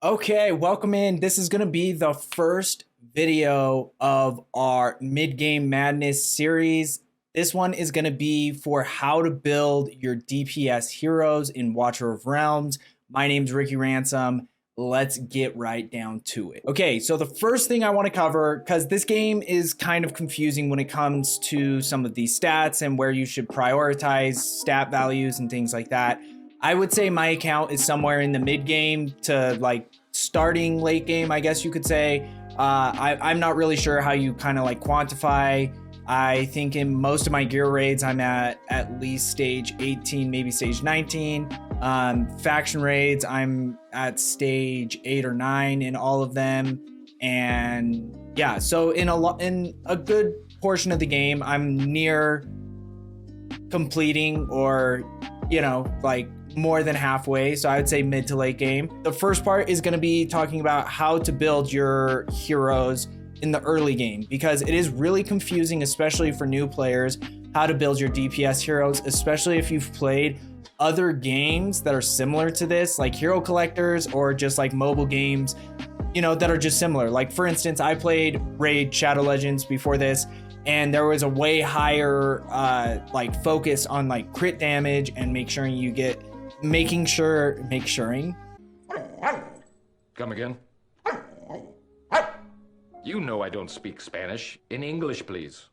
Okay, welcome in. This is going to be the first video of our mid-game madness series. This one is going to be for how to build your DPS heroes in Watcher of Realms. My name's Ricky Ransom. Let's get right down to it. Okay, so the first thing I want to cover, because this game is kind of confusing when it comes to some of these stats and where you should prioritize stat values and things like that. I would say my account is somewhere in the mid game to like starting late game, I guess you could say. I'm not really sure how you kind of like quantify. I think in most of my gear raids, I'm at least stage 18, maybe stage 19. Faction raids, I'm at stage 8 or 9 in all of them. And yeah, so in a good portion of the game, I'm near completing or, like more than halfway. So I would say mid to late game. The first part is going to be talking about how to build your heroes in the early game, because it is really confusing, especially for new players, how to build your DPS heroes, especially if you've played other games that are similar to this, like hero collectors or just like mobile games, that are just similar. Like for instance, I played Raid Shadow Legends before this, and there was a way higher focus on like crit damage and make sure. Come again? You know I don't speak Spanish. In English, please.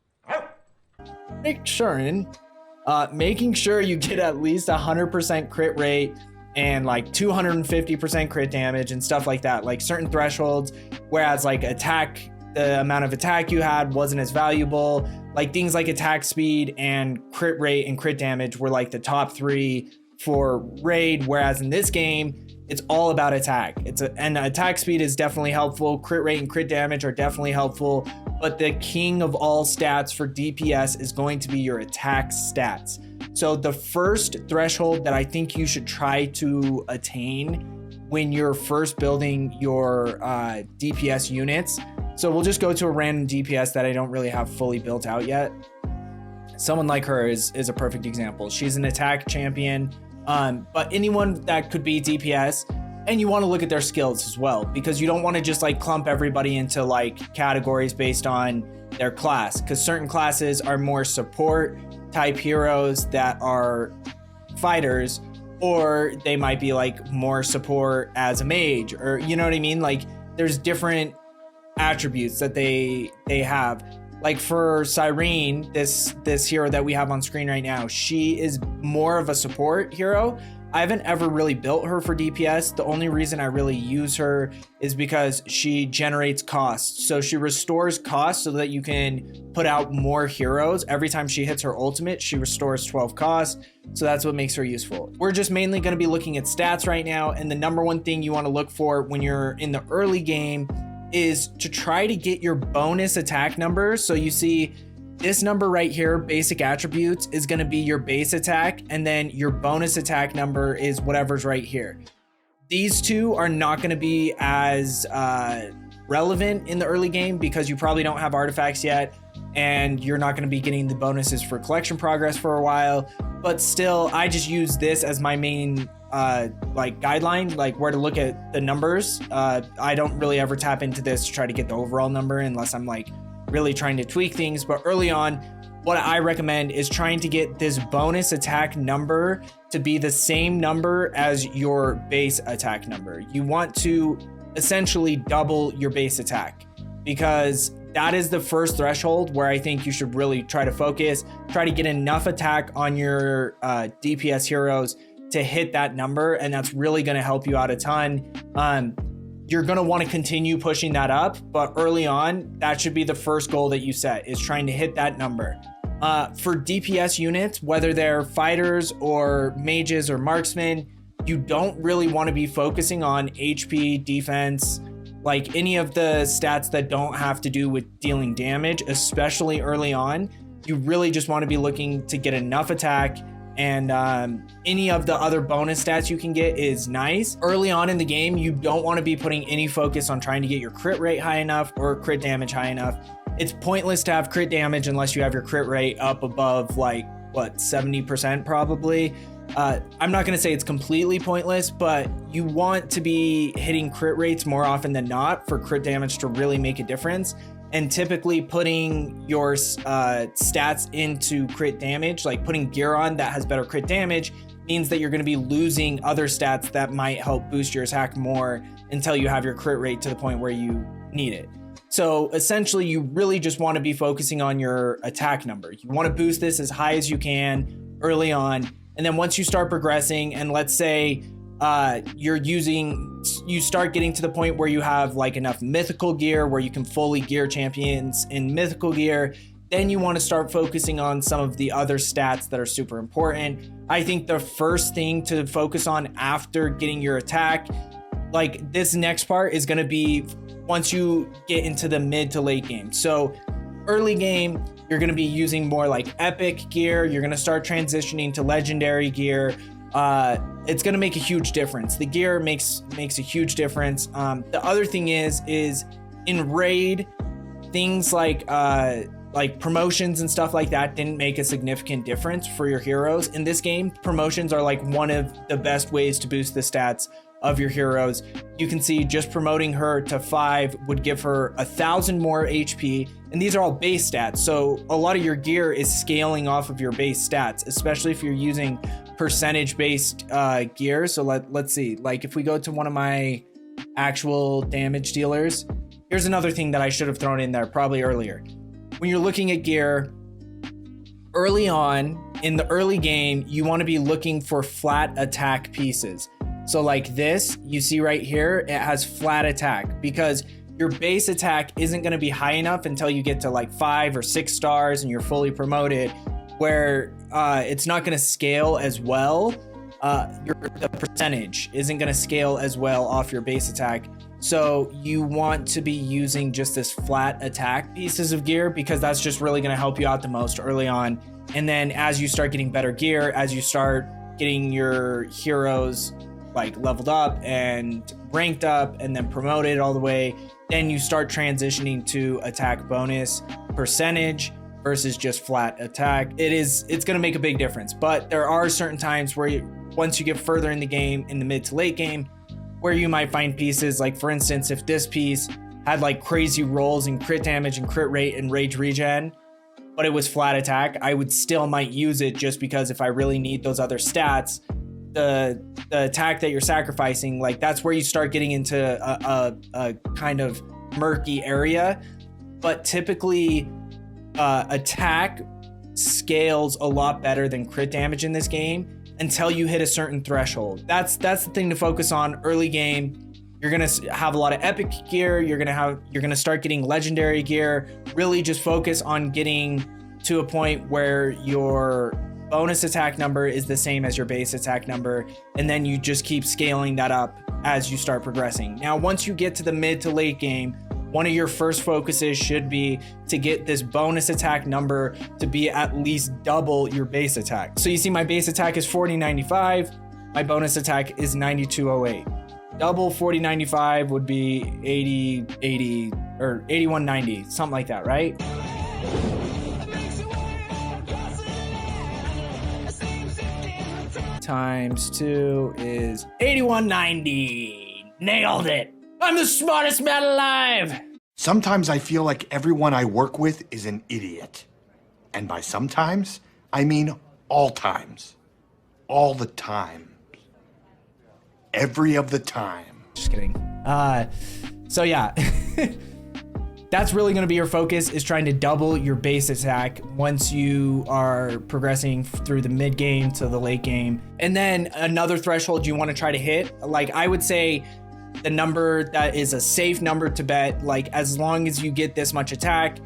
Making sure you get at least 100% crit rate and like 250% crit damage and stuff like that, like certain thresholds, whereas like the amount of attack you had wasn't as valuable. Like things like attack speed and crit rate and crit damage were like the top 3 for raid, whereas in this game it's all about attack. And attack speed is definitely helpful. Crit rate and crit damage are definitely helpful, but the king of all stats for DPS is going to be your attack stats. So the first threshold that I think you should try to attain when you're first building your DPS units. So we'll just go to a random DPS that I don't really have fully built out yet. Someone like her is a perfect example. She's an attack champion. But anyone that could be DPS, and you want to look at their skills as well, because you don't want to just like clump everybody into like categories based on their class, because certain classes are more support type heroes that are fighters, or they might be like more support as a mage, or you know what I mean? Like there's different attributes that they have. Like for Cyrene, this hero that we have on screen right now, she is more of a support hero. I haven't ever really built her for DPS. The only reason I really use her is because she generates costs. So she restores costs so that you can put out more heroes. Every time she hits her ultimate, she restores 12 costs. So that's what makes her useful. We're just mainly going to be looking at stats right now. And the number one thing you want to look for when you're in the early game is to try to get your bonus attack numbers. So you see this number right here, basic attributes, is going to be your base attack, and then your bonus attack number is whatever's right here. These two are not going to be as relevant in the early game because you probably don't have artifacts yet, and you're not going to be getting the bonuses for collection progress for a while. But still, I just use this as my main guideline, like where to look at the numbers. I don't really ever tap into this to try to get the overall number unless I'm like really trying to tweak things. But early on, what I recommend is trying to get this bonus attack number to be the same number as your base attack number. You want to essentially double your base attack, because that is the first threshold where I think you should really try to focus, try to get enough attack on your DPS heroes to hit that number, and that's really going to help you out a ton. You're going to want to continue pushing that up, but early on, that should be the first goal that you set, is trying to hit that number. For DPS units, whether they're fighters or mages or marksmen, you don't really want to be focusing on HP, defense, like any of the stats that don't have to do with dealing damage, especially early on. You really just want to be looking to get enough attack, and any of the other bonus stats you can get is nice. Early on in the game, you don't want to be putting any focus on trying to get your crit rate high enough or crit damage high enough. It's pointless to have crit damage unless you have your crit rate up above like 70% probably. I'm not going to say it's completely pointless, but you want to be hitting crit rates more often than not for crit damage to really make a difference. And typically putting your stats into crit damage, like putting gear on that has better crit damage, means that you're going to be losing other stats that might help boost your attack more until you have your crit rate to the point where you need it. So essentially, you really just want to be focusing on your attack number. You want to boost this as high as you can early on. And then once you start progressing, and let's say you start getting to the point where you have like enough mythical gear where you can fully gear champions in mythical gear, then you want to start focusing on some of the other stats that are super important. I think the first thing to focus on after getting your attack, like this next part, is going to be once you get into the mid to late game. So early game, you're going to be using more like epic gear. You're going to start transitioning to legendary gear. It's going to make a huge difference. The gear makes a huge difference. The other thing is in raid, things like promotions and stuff like that didn't make a significant difference for your heroes. In this game, promotions are like one of the best ways to boost the stats of your heroes. You can see just promoting her to 5 would give her 1,000 more HP, and these are all base stats. So a lot of your gear is scaling off of your base stats, especially if you're using percentage based gear. So let's see, like if we go to one of my actual damage dealers, here's another thing that I should have thrown in there probably earlier. When you're looking at gear early on in the early game, you want to be looking for flat attack pieces. So like this, you see right here, it has flat attack because your base attack isn't going to be high enough until you get to like 5 or 6 stars and you're fully promoted, where it's not going to scale as well. The percentage isn't going to scale as well off your base attack. So you want to be using just this flat attack pieces of gear because that's just really going to help you out the most early on. And then as you start getting better gear, as you start getting your heroes like leveled up and ranked up and then promoted all the way, then you start transitioning to attack bonus percentage versus just flat attack. It's going to make a big difference, but there are certain times where once you get further in the game, in the mid to late game, where you might find pieces like, for instance, if this piece had like crazy rolls and crit damage and crit rate and rage regen, but it was flat attack, I would still might use it just because if I really need those other stats, the attack that you're sacrificing, like that's where you start getting into a kind of murky area. But typically attack scales a lot better than crit damage in this game until you hit a certain threshold. That's the thing to focus on early game. You're gonna have a lot of epic gear. You're gonna start getting legendary gear. Really just focus on getting to a point where your bonus attack number is the same as your base attack number, and then you just keep scaling that up as you start progressing. Now, once you get to the mid to late game, one of your first focuses should be to get this bonus attack number to be at least double your base attack. So you see my base attack is 4095, my bonus attack is 9208. Double 4095 would be 80 or 8190, something like that, right? Times 2 is 8190. Nailed it. I'm the smartest man alive. Sometimes I feel like everyone I work with is an idiot. And by sometimes, I mean all times. All the time. Every of the time. Just kidding. So yeah. That's really going to be your focus, is trying to double your base attack once you are progressing through the mid game to the late game. And then another threshold you want to try to hit, like I would say the number that is a safe number to bet, like as long as you get this much attack,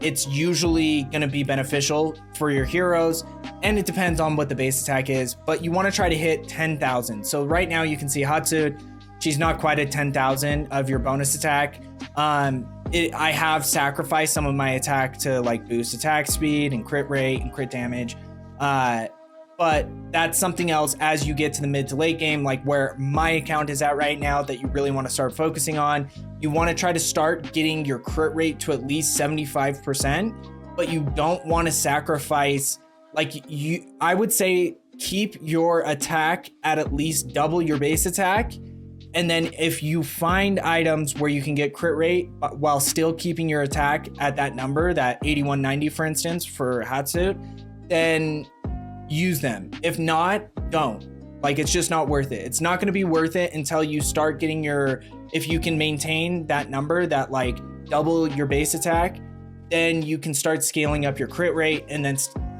it's usually going to be beneficial for your heroes. And it depends on what the base attack is, but you want to try to hit 10,000. So right now you can see Hatsud, she's not quite at 10,000 of your bonus attack. I have sacrificed some of my attack to like boost attack speed and crit rate and crit damage. But that's something else as you get to the mid to late game, like where my account is at right now, that you really want to start focusing on. You want to try to start getting your crit rate to at least 75%, but you don't want to sacrifice, like I would say keep your attack at least double your base attack. And then if you find items where you can get crit rate while still keeping your attack at that number, that 8190 for instance for Hatsuit, then use them. If not, don't. Like, it's just not worth it. It's not going to be worth it until you start getting if you can maintain that number, that like double your base attack, then you can start scaling up your crit rate and then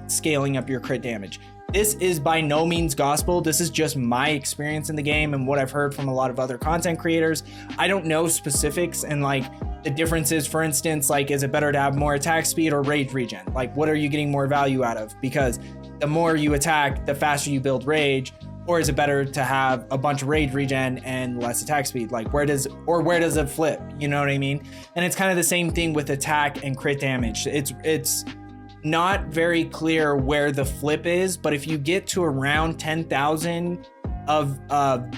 scaling up your crit damage. This is by no means gospel. This is just my experience in the game and what I've heard from a lot of other content creators. I don't know specifics and like the differences. For instance, like, is it better to have more attack speed or rage regen? Like, what are you getting more value out of? Because the more you attack, the faster you build rage. Or is it better to have a bunch of rage regen and less attack speed? Like, where does it flip? You know what I mean? And it's kind of the same thing with attack and crit damage. It's not very clear where the flip is, but if you get to around 10,000 of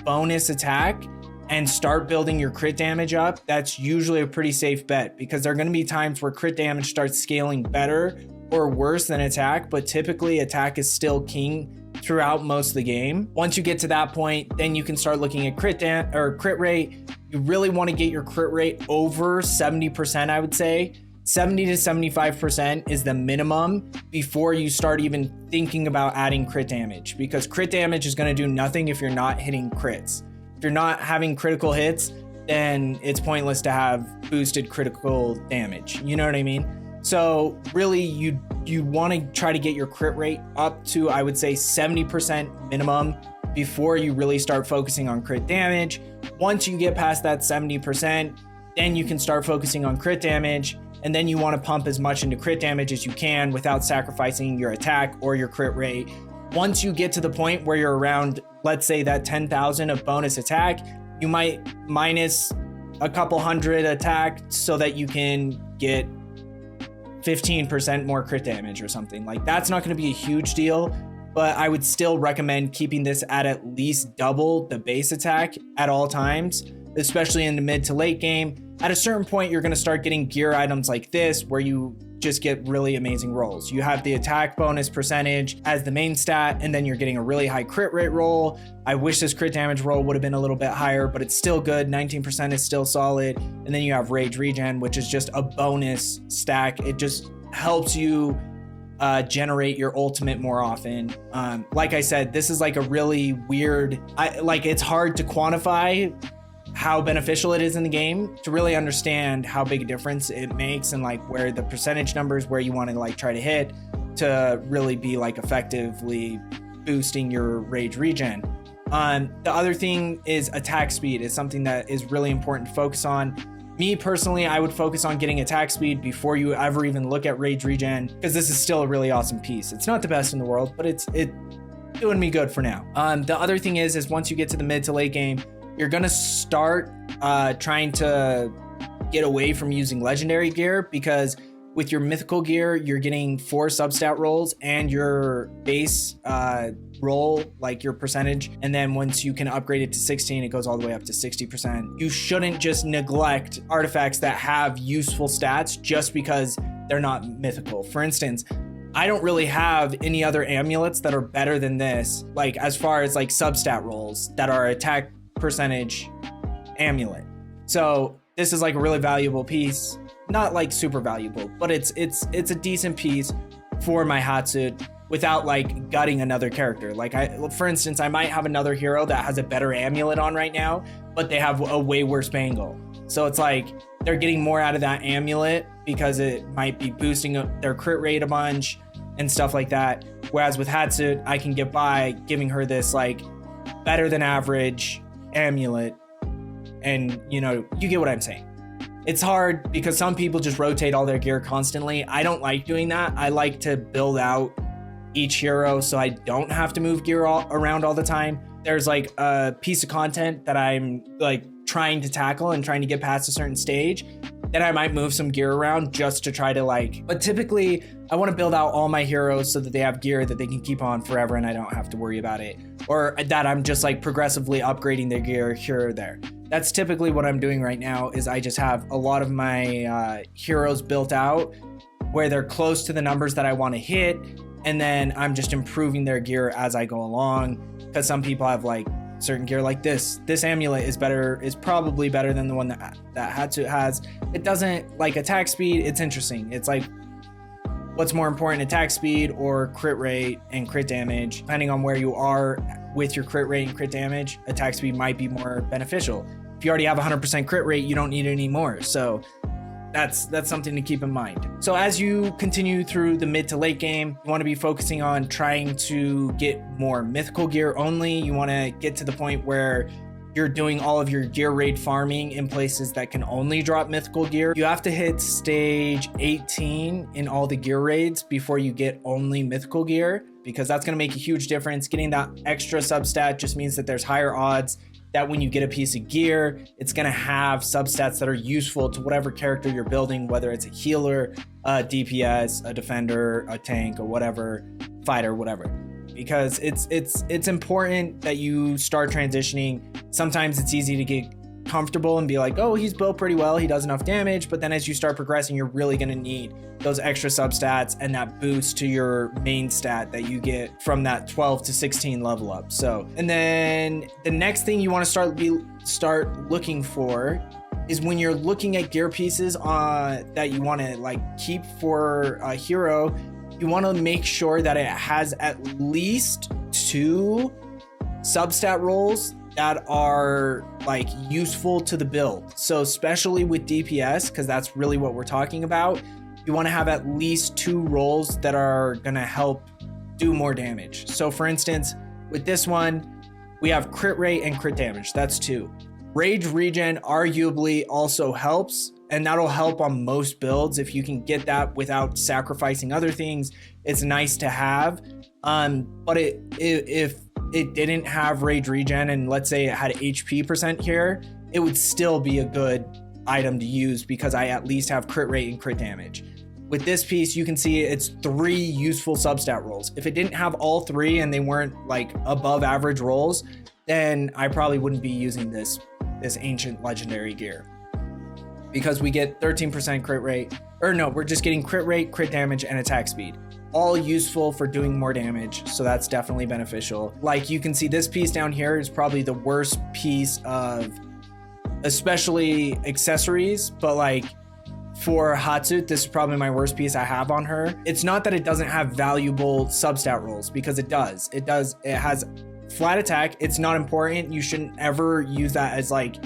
bonus attack and start building your crit damage up, that's usually a pretty safe bet, because there are going to be times where crit damage starts scaling better or worse than attack, but typically attack is still king throughout most of the game. Once you get to that point, then you can start looking at crit rate. You really want to get your crit rate over 70%, I would say. 70 to 75% is the minimum before you start even thinking about adding crit damage, because crit damage is going to do nothing if you're not hitting crits. If you're not having critical hits, then it's pointless to have boosted critical damage. You know what I mean? So really, you want to try to get your crit rate up to, I would say, 70% minimum before you really start focusing on crit damage. Once you get past that 70%, then you can start focusing on crit damage. And then you want to pump as much into crit damage as you can without sacrificing your attack or your crit rate. Once you get to the point where you're around, let's say, that 10,000 of bonus attack, you might minus a couple hundred attack so that you can get 15% more crit damage or something. Like, that's not going to be a huge deal, but I would still recommend keeping this at least double the base attack at all times, especially in the mid to late game. At a certain point, you're going to start getting gear items like this, where you just get really amazing rolls. You have the attack bonus percentage as the main stat, and then you're getting a really high crit rate roll. I wish this crit damage roll would have been a little bit higher, but it's still good. 19% is still solid. And then you have rage regen, which is just a bonus stack. It just helps you generate your ultimate more often. Like I said, this is like a really weird, it's hard to quantify how beneficial it is in the game to really understand how big a difference it makes, and like where the percentage numbers where you want to like try to hit to really be like effectively boosting your rage regen. The other thing is attack speed is something that is really important to focus on. Me personally, I would focus on getting attack speed before you ever even look at rage regen, because this is still a really awesome piece. It's not the best in the world, but it's doing me good for now. The other thing is once you get to the mid to late game, you're gonna start trying to get away from using legendary gear, because with your mythical gear, you're getting 4 substat rolls and your base roll, like your percentage. And then once you can upgrade it to 16, it goes all the way up to 60%. You shouldn't just neglect artifacts that have useful stats just because they're not mythical. For instance, I don't really have any other amulets that are better than this, like as far as like substat rolls that are attack percentage amulet. So this is like a really valuable piece, not like super valuable, but it's a decent piece for my Hatsud without like gutting another character. Like, for instance, I might have another hero that has a better amulet on right now, but they have a way worse bangle. So it's like they're getting more out of that amulet because it might be boosting their crit rate a bunch and stuff like that. Whereas with Hatsud, I can get by giving her this like better than average amulet, and you get what I'm saying. It's hard because some people just rotate all their gear constantly. I don't like doing that. I like to build out each hero so I don't have to move gear around all the time. There's like a piece of content that I'm like trying to tackle and trying to get past a certain stage, then I might move some gear around just to try to but typically I want to build out all my heroes so that they have gear that they can keep on forever and I don't have to worry about it, or that I'm just like progressively upgrading their gear here or there. That's typically what I'm doing right now, is I just have a lot of my heroes built out where they're close to the numbers that I want to hit, and then I'm just improving their gear as I go along, because some people have like certain gear like this amulet is probably better than the one that Hatsu has. It doesn't like attack speed. It's interesting. It's like, what's more important, attack speed or crit rate and crit damage? Depending on where you are with your crit rate and crit damage, attack speed might be more beneficial. If you already have 100% crit rate, you don't need any more. So that's something to keep in mind. So as you continue through the mid to late game, you want to be focusing on trying to get more mythical gear only. You want to get to the point where you're doing all of your gear raid farming in places that can only drop mythical gear. You have to hit stage 18 in all the gear raids before you get only mythical gear, because that's going to make a huge difference. Getting that extra substat just means that there's higher odds that when you get a piece of gear, it's going to have substats that are useful to whatever character you're building, whether it's a healer, a DPS, a defender, a tank, or whatever, fighter, whatever. Because it's important that you start transitioning. Sometimes it's easy to get comfortable and be like, oh, he's built pretty well, he does enough damage. But then as you start progressing, you're really going to need those extra substats and that boost to your main stat that you get from that 12 to 16 level up. So, and then the next thing you want to start looking for is when you're looking at gear pieces that you want to like keep for a hero, you want to make sure that it has at least 2 substat rolls that are like useful to the build. So especially with DPS, because that's really what we're talking about, you want to have at least 2 rolls that are going to help do more damage. So for instance, with this one, we have crit rate and crit damage. That's 2. Rage regen arguably also helps, and that'll help on most builds. If you can get that without sacrificing other things, it's nice to have. But if it didn't have rage regen and let's say it had HP percent here, it would still be a good item to use because I at least have crit rate and crit damage. With this piece, you can see it's 3 useful substat rolls. If it didn't have all 3 and they weren't like above average rolls, then I probably wouldn't be using this ancient legendary gear, because we get 13% crit rate, or no, we're just getting crit rate, crit damage, and attack speed. All useful for doing more damage, so that's definitely beneficial. Like you can see this piece down here is probably the worst piece of especially accessories, but like for Hatsut, this is probably my worst piece I have on her. It's not that it doesn't have valuable substat rolls, because it does. It has flat attack. It's not important. You shouldn't ever use that as like,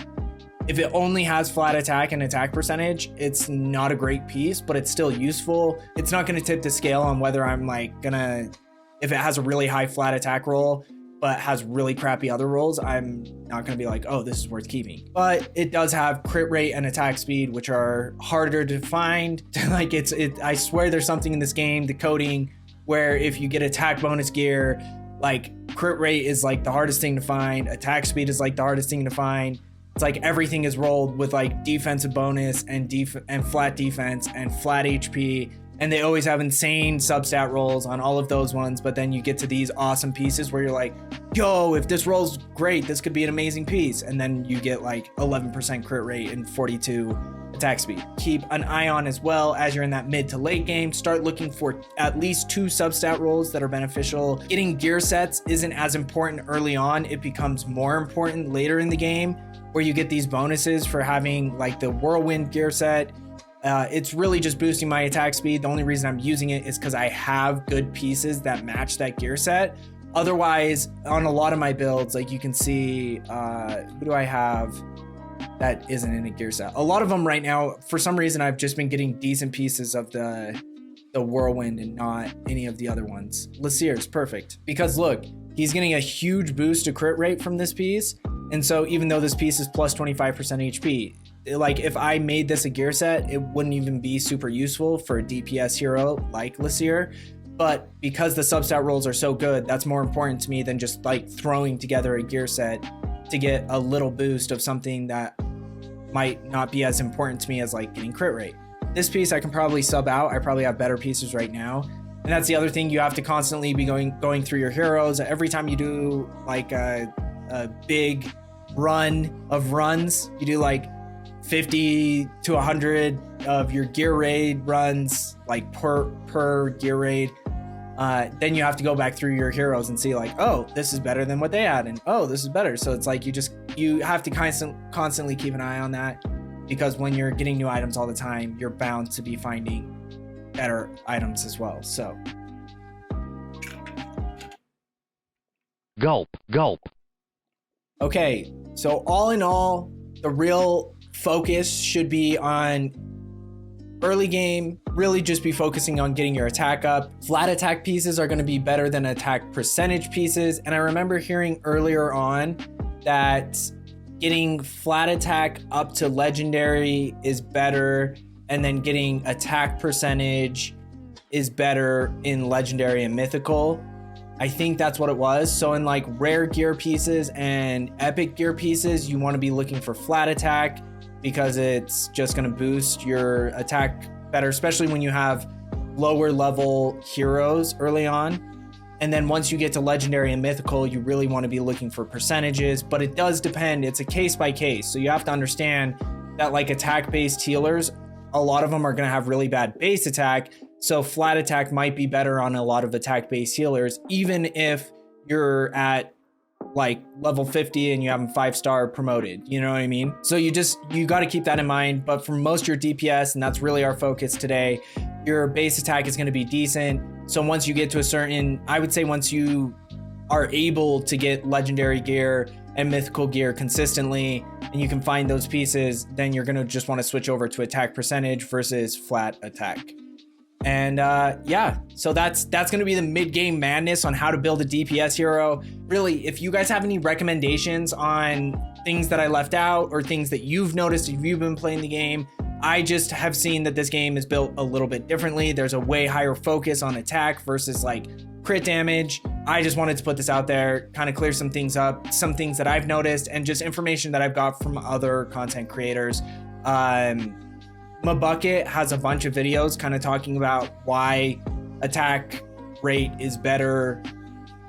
if it only has flat attack and attack percentage, it's not a great piece, but it's still useful. It's not going to tip the scale on whether I'm like if it has a really high flat attack roll, but has really crappy other rolls, I'm not going to be like, oh, this is worth keeping. But it does have crit rate and attack speed, which are harder to find. Like I swear there's something in this game, the coding, where if you get attack bonus gear, like crit rate is like the hardest thing to find. Attack speed is like the hardest thing to find. It's like everything is rolled with like defensive bonus and flat defense and flat HP. And they always have insane substat rolls on all of those ones. But then you get to these awesome pieces where you're like, yo, if this roll's great, this could be an amazing piece. And then you get like 11% crit rate and 42 attack speed. Keep an eye on as well as you're in that mid to late game. Start looking for at least 2 substat rolls that are beneficial. Getting gear sets isn't as important early on. It becomes more important later in the game, where you get these bonuses for having like the whirlwind gear set. It's really just boosting my attack speed. The only reason I'm using it is because I have good pieces that match that gear set. Otherwise, on a lot of my builds, like you can see, who do I have that isn't in a gear set? A lot of them right now, for some reason, I've just been getting decent pieces of the whirlwind and not any of the other ones. Lasier's perfect, because look, he's getting a huge boost to crit rate from this piece. And so even though this piece is plus 25% HP, like if I made this a gear set, it wouldn't even be super useful for a DPS hero like Lasier. But because the substat rolls are so good, that's more important to me than just like throwing together a gear set to get a little boost of something that might not be as important to me as like getting crit rate. This piece I can probably sub out. I probably have better pieces right now. And that's the other thing, you have to constantly be going through your heroes. Every time you do like a big run of runs, you do like 50 to 100 of your gear raid runs, like per gear raid. then you have to go back through your heroes and see like, oh, this is better than what they had, and oh, this is better. So it's like you have to constantly keep an eye on that, because when you're getting new items all the time, you're bound to be finding better items as well. So Gulp, gulp. okay, so all in all, the real focus should be on early game, really just be focusing on getting your attack up. Flat attack pieces are going to be better than attack percentage pieces. And I remember hearing earlier on that getting flat attack up to legendary is better, and then getting attack percentage is better in legendary and mythical. I think that's what it was. So in like rare gear pieces and epic gear pieces, you want to be looking for flat attack, because it's just going to boost your attack better, especially when you have lower level heroes early on. And then once you get to legendary and mythical, you really want to be looking for percentages, but it does depend. It's a case by case. So you have to understand that like attack based healers, a lot of them are going to have really bad base attack. So flat attack might be better on a lot of attack based healers, even if you're at like level 50 and you have them 5-star promoted, you know what I mean? So you got to keep that in mind. But for most of your DPS, and that's really our focus today, your base attack is going to be decent. So once you get to a certain, I would say once you are able to get legendary gear and mythical gear consistently, and you can find those pieces, then you're going to just want to switch over to attack percentage versus flat attack. And yeah, so that's going to be the mid-game madness on how to build a DPS hero. Really, if you guys have any recommendations on things that I left out or things that you've noticed if you've been playing the game, I just have seen that this game is built a little bit differently. There's a way higher focus on attack versus like crit damage. I just wanted to put this out there, kind of clear some things up, some things that I've noticed, and just information that I've got from other content creators. Mabucket has a bunch of videos kind of talking about why attack rate is better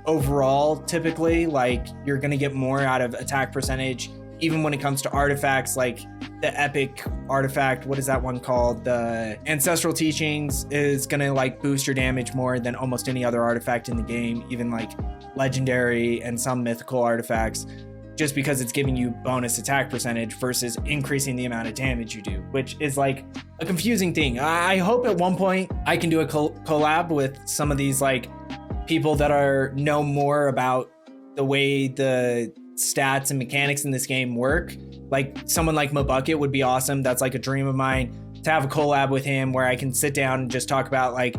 overall. Typically, like you're going to get more out of attack percentage, even when it comes to artifacts like the epic artifact. What is that one called? The Ancestral Teachings is going to like boost your damage more than almost any other artifact in the game, even like legendary and some mythical artifacts, just because it's giving you bonus attack percentage versus increasing the amount of damage you do, which is like a confusing thing. I hope at one point I can do a collab with some of these like people that know more about the way the stats and mechanics in this game work. Like someone like Mabucket would be awesome. That's like a dream of mine, to have a collab with him where I can sit down and just talk about like,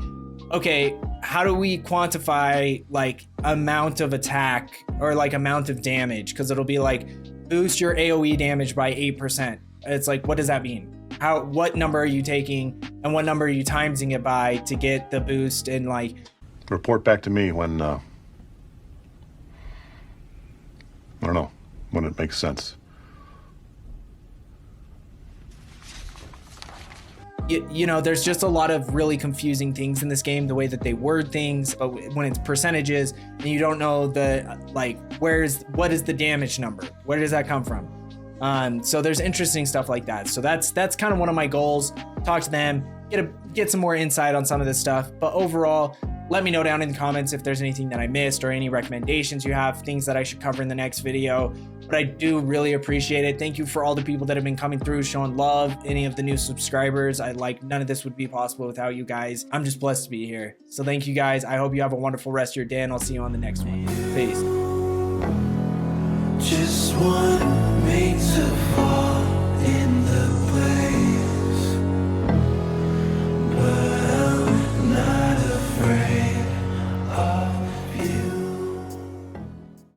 okay, how do we quantify like amount of attack or like amount of damage? Because it'll be like boost your AoE damage by 8%. It's like, what does that mean? What number are you taking and what number are you timesing it by to get the boost? And like, report back to me when I don't know, when it makes sense. You know, there's just a lot of really confusing things in this game, the way that they word things, but when it's percentages and you don't know the, like, what is the damage number? Where does that come from? So there's interesting stuff like that. So that's kind of one of my goals. Talk to them, get some more insight on some of this stuff. But overall, let me know down in the comments if there's anything that I missed or any recommendations you have, things that I should cover in the next video. But I do really appreciate it. Thank you for all the people that have been coming through, showing love, any of the new subscribers. None of this would be possible without you guys. I'm just blessed to be here. So thank you guys. I hope you have a wonderful rest of your day, and I'll see you on the next one. Peace. Just one made to fall.